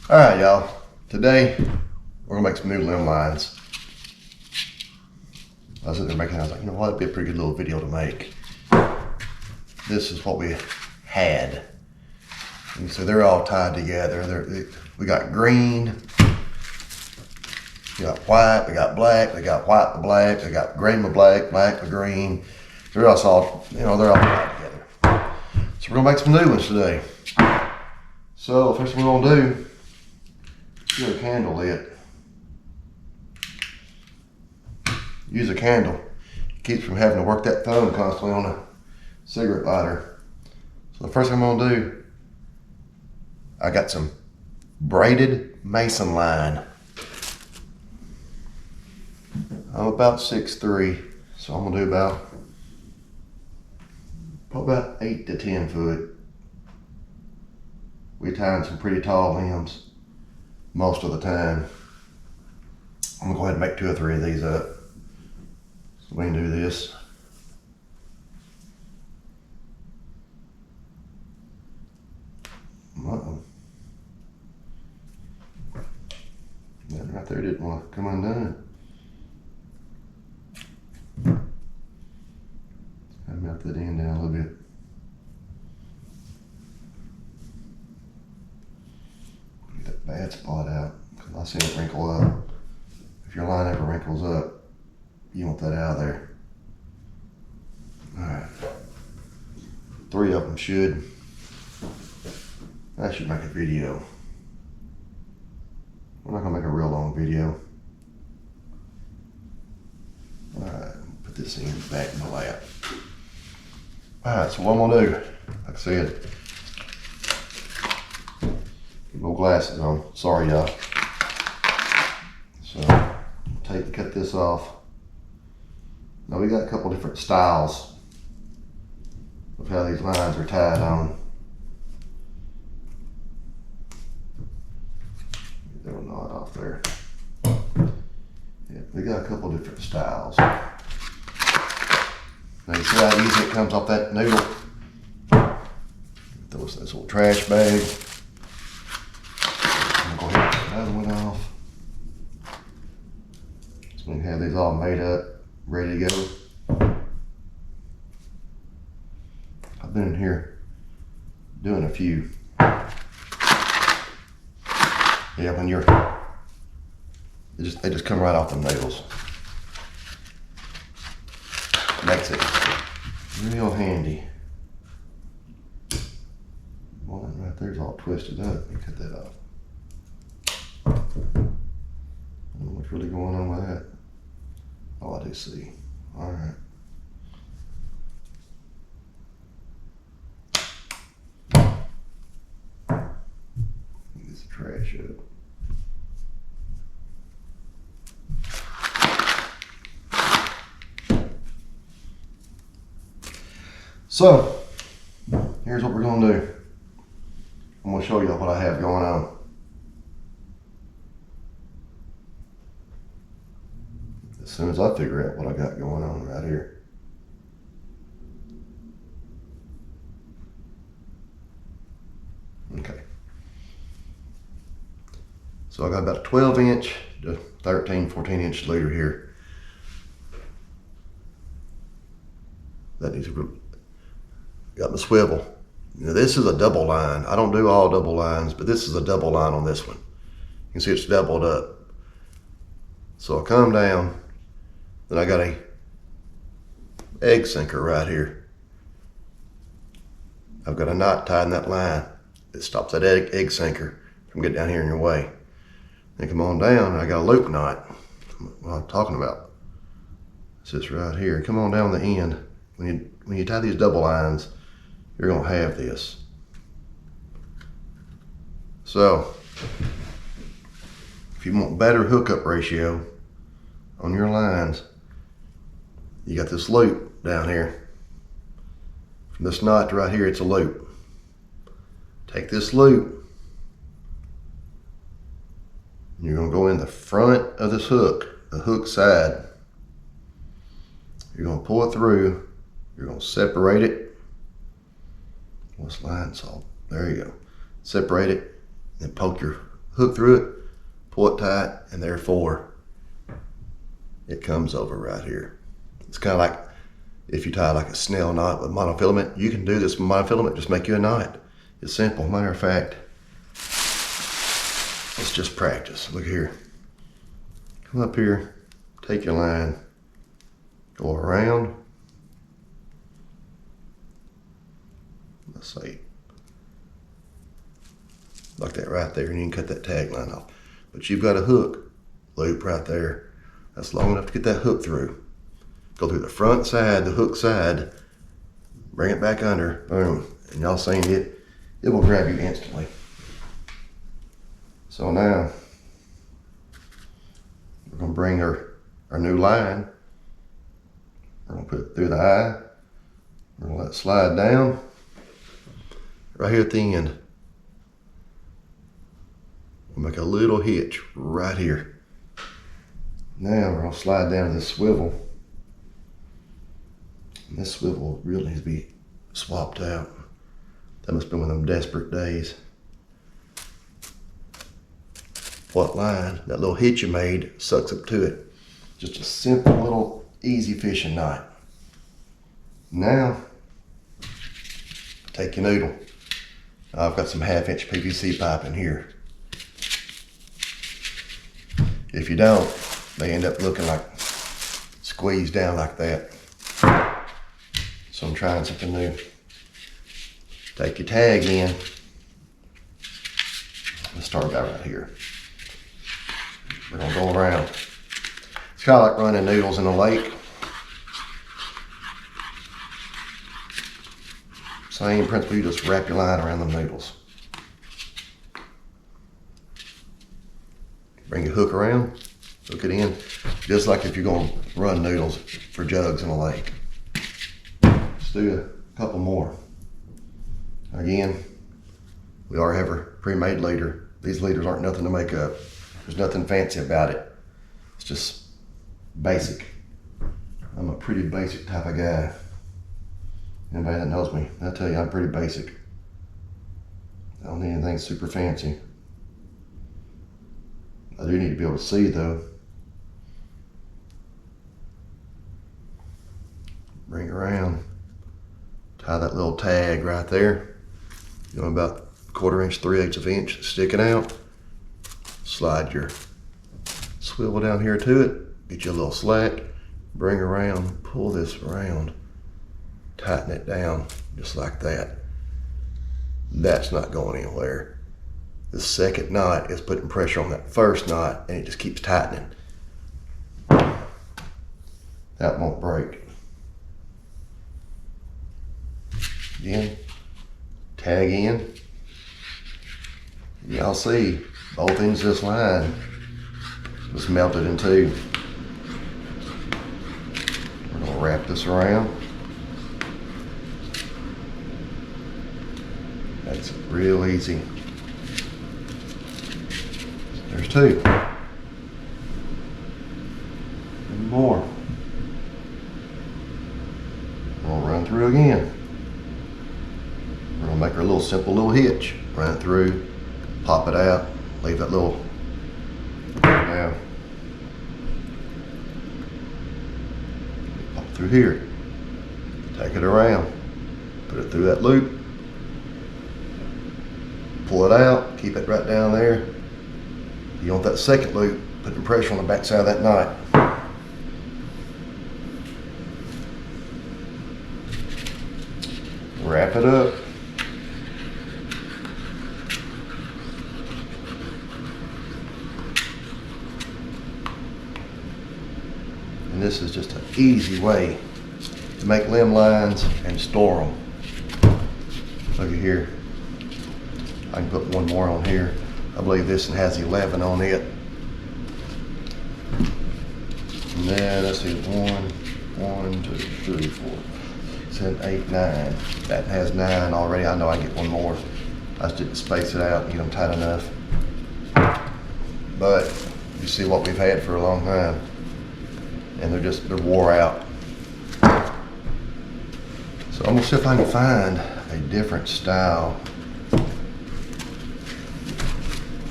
All right, y'all. Today we're gonna make some new limb lines. I was sitting there making. I was like, you know what? It'd be a pretty good little video to make. This is what we had. And so they're all tied together. We got green, we got white, we got black, we got white with black, we got green with black, black with green. They're all, they're all tied together. So we're gonna make some new ones today. So first thing we're gonna do, get a candle lit. Use a candle. It keeps from having to work that thumb constantly on a cigarette lighter. So the first thing I'm gonna do, I got some braided mason line. I'm about 6'3", so I'm gonna do probably about 8 to 10 foot. We tying some pretty tall limbs most of the time. I'm gonna go ahead and make 2 or 3 of these up. So we can do this. Uh-oh. That right there didn't want to come undone. I melt that end down a little bit. Get that bad spot out, because I seen it wrinkle up. If your line ever wrinkles up, you want that out of there. Alright. 3 of them should. That should make a video. We're not gonna make a real long video. Alright, put this in back in my lap. Alright, so what I'm gonna do, like I said, get my glasses on. Sorry, y'all. So, cut this off. Now we got a couple different styles of how these lines are tied on. Get that knot off there. Yeah, we got a couple different styles. Now you see how easy it comes off that noodle? Throw this little trash bag. I'm gonna go ahead and take another one off. So we can have these all made up, ready to go. I've been in here doing a few. Yeah, when they just come right off the needles. Makes it real handy. One right there's all twisted up. Let me cut that off. I don't know what's really going on with that. Oh, I do see. All right. Get this trash up. So, here's what we're gonna do. I'm gonna show you what I have going on. As soon as I figure out what I got going on right here. Okay. So I got about a 12-inch to 13, 14-inch leader here. That needs to got the swivel. Now this is a double line. I don't do all double lines, but this is a double line on this one. You can see it's doubled up. So I come down, then I got a egg sinker right here. I've got a knot tied in that line that stops that egg sinker from getting down here in your way. Then come on down, and I got a loop knot. What I'm talking about. It's this right here. Come on down the end. When you tie these double lines, you're gonna have this. So, if you want better hookup ratio on your lines, you got this loop down here. From this knot right here, it's a loop. Take this loop, and you're gonna go in the front of this hook, the hook side. You're gonna pull it through, you're gonna separate it. What's line saw? There you go. Separate it, then poke your hook through it, pull it tight, and therefore it comes over right here. It's kind of like if you tie like a snail knot with monofilament. You can do this with monofilament, just make you a knot. It's simple. Matter of fact, let's just practice. Look here. Come up here, take your line, go around. Let's say like that right there, and you can cut that tag line off. But you've got a hook loop right there. That's long enough to get that hook through. Go through the front side, the hook side, bring it back under, boom. And y'all seen it, it will grab you instantly. So now, we're gonna bring our new line. We're gonna put it through the eye. We're gonna let it slide down. Right here at the end. We'll make a little hitch right here. Now we're gonna slide down to this swivel. And this swivel really needs to be swapped out. That must have been one of them desperate days. What line, that little hitch you made sucks up to it. Just a simple little easy fishing knot. Now, take your noodle. I've got some 1/2-inch PVC pipe in here. If you don't, they end up looking like squeezed down like that. So I'm trying something new. Take your tag in. Let's start about right here. We're gonna go around. It's kind of like running noodles in a lake. Same principle, you just wrap your line around the noodles. Bring your hook around, hook it in, just like if you're gonna run noodles for jugs in a lake. Let's do a couple more. Again, we already have our pre-made leader. These leaders aren't nothing to make up. There's nothing fancy about it. It's just basic. I'm a pretty basic type of guy. Anybody that knows me, I'll tell you I'm pretty basic. I don't need anything super fancy. I do need to be able to see though. Bring it around. Tie that little tag right there. You know, about 1/4 inch, 3/8 of an inch sticking out. Slide your swivel down here to it. Get you a little slack. Bring around, pull this around. Tighten it down just like that. That's not going anywhere. The second knot is putting pressure on that first knot and it just keeps tightening. That won't break. Again, tag in. Y'all see both ends of this line was melted in two. We're gonna wrap this around. That's real easy. There's two. And more. We'll run through again. We're gonna make our little simple little hitch. Run it through, pop it out, leave that little now. Pop it through here. Take it around. Put it through that loop. Pull it out, keep it right down there. You want that second loop, putting pressure on the back side of that knot. Wrap it up. And this is just an easy way to make limb lines and store them. Look at here. I can put one more on here. I believe this one has 11 on it. And then let's see, 1, 2, 3, 4, 7, 8, 9. That has 9 already. I know I get one more. I just didn't space it out and get them tight enough. But you see what we've had for a long time. And they're wore out. So I'm gonna see if I can find a different style.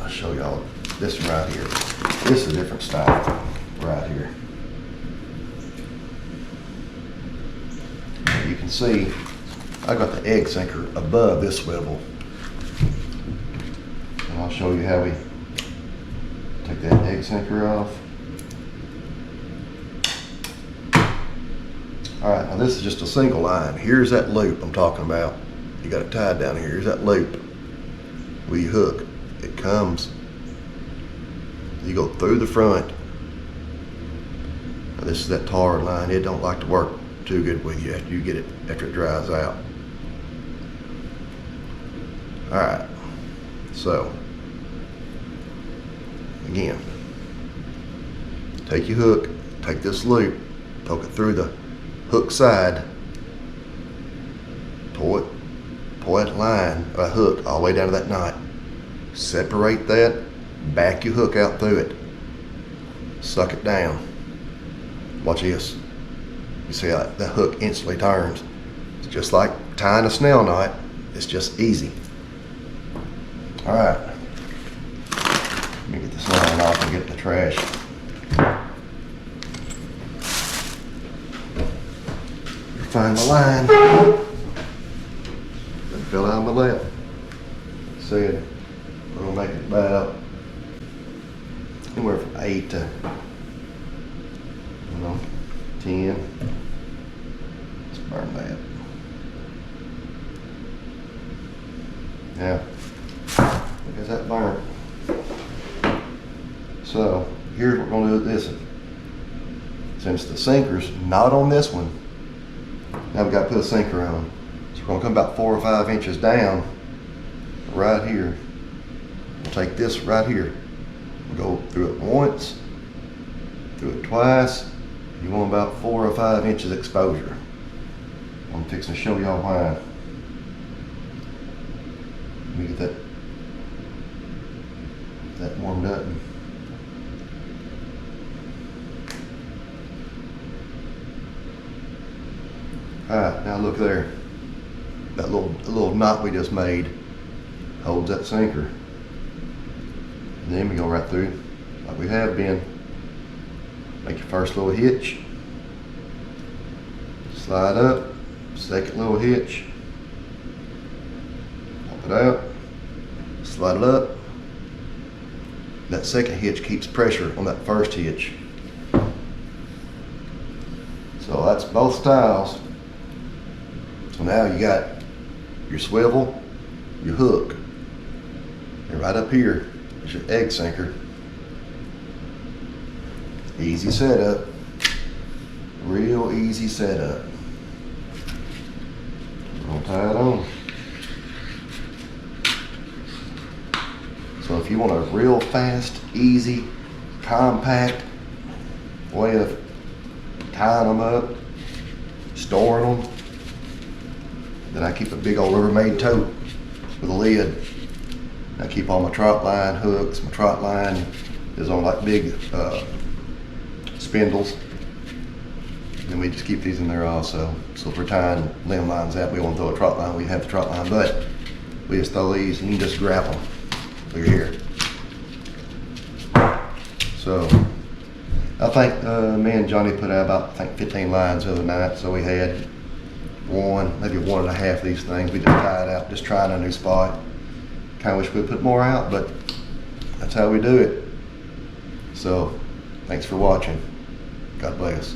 I'll show y'all this one right here. This is a different style right here. You can see I got the egg sinker above this swivel. And I'll show you how we take that egg sinker off. All right, now this is just a single line. Here's that loop I'm talking about. You got it tied down here. Here's that loop where you hook. It comes, you go through the front. Now this is that tar line. It don't like to work too good with you after you get it, after it dries out. All right, so again, take your hook, take this loop, poke it through the hook side, pull that line, hook all the way down to that knot. Separate that, back your hook out through it, suck it down. Watch this. You see how that hook instantly turns. It's just like tying a snail knot. It's just easy. All right. Let me get this line off and get it in the trash. Find the line. It fell out of my lap. Said we're gonna make it about anywhere from 8 to 10. Let's burn that. Yeah, because that burnt. So here's what we're gonna do with this. Since the sinker's not on this one, now we've got to put a sinker on. So we're gonna come about 4 or 5 inches down right here. We'll take this right here. We'll go through it once, through it twice. You want about 4 or 5 inches exposure. I'm fixing to show y'all why. Let me get that warmed up. Alright, now look there. That little knot we just made holds that sinker. And then we go right through like we have been. Make your first little hitch. Slide up. Second little hitch. Pop it out. Slide it up. That second hitch keeps pressure on that first hitch. So that's both styles. So now you got your swivel, your hook, and right up here is your egg sinker. Easy setup, real easy setup. We're gonna tie it on. So if you want a real fast, easy, compact way of tying them up, storing them, then I keep a big old Rubbermaid tote with a lid. I keep all my trot line hooks. My trot line is on like big spindles. And we just keep these in there also. So if we're tying limb lines out, we want to throw a trot line, we have the trot line, but we just throw these and you can just grab them. Look here. So I think me and Johnny put out about 15 lines the other night. So we had maybe 1.5 of these things. We just tied out, just trying a new spot. Kind of wish we'd put more out, but that's how we do it. So thanks for watching. God bless.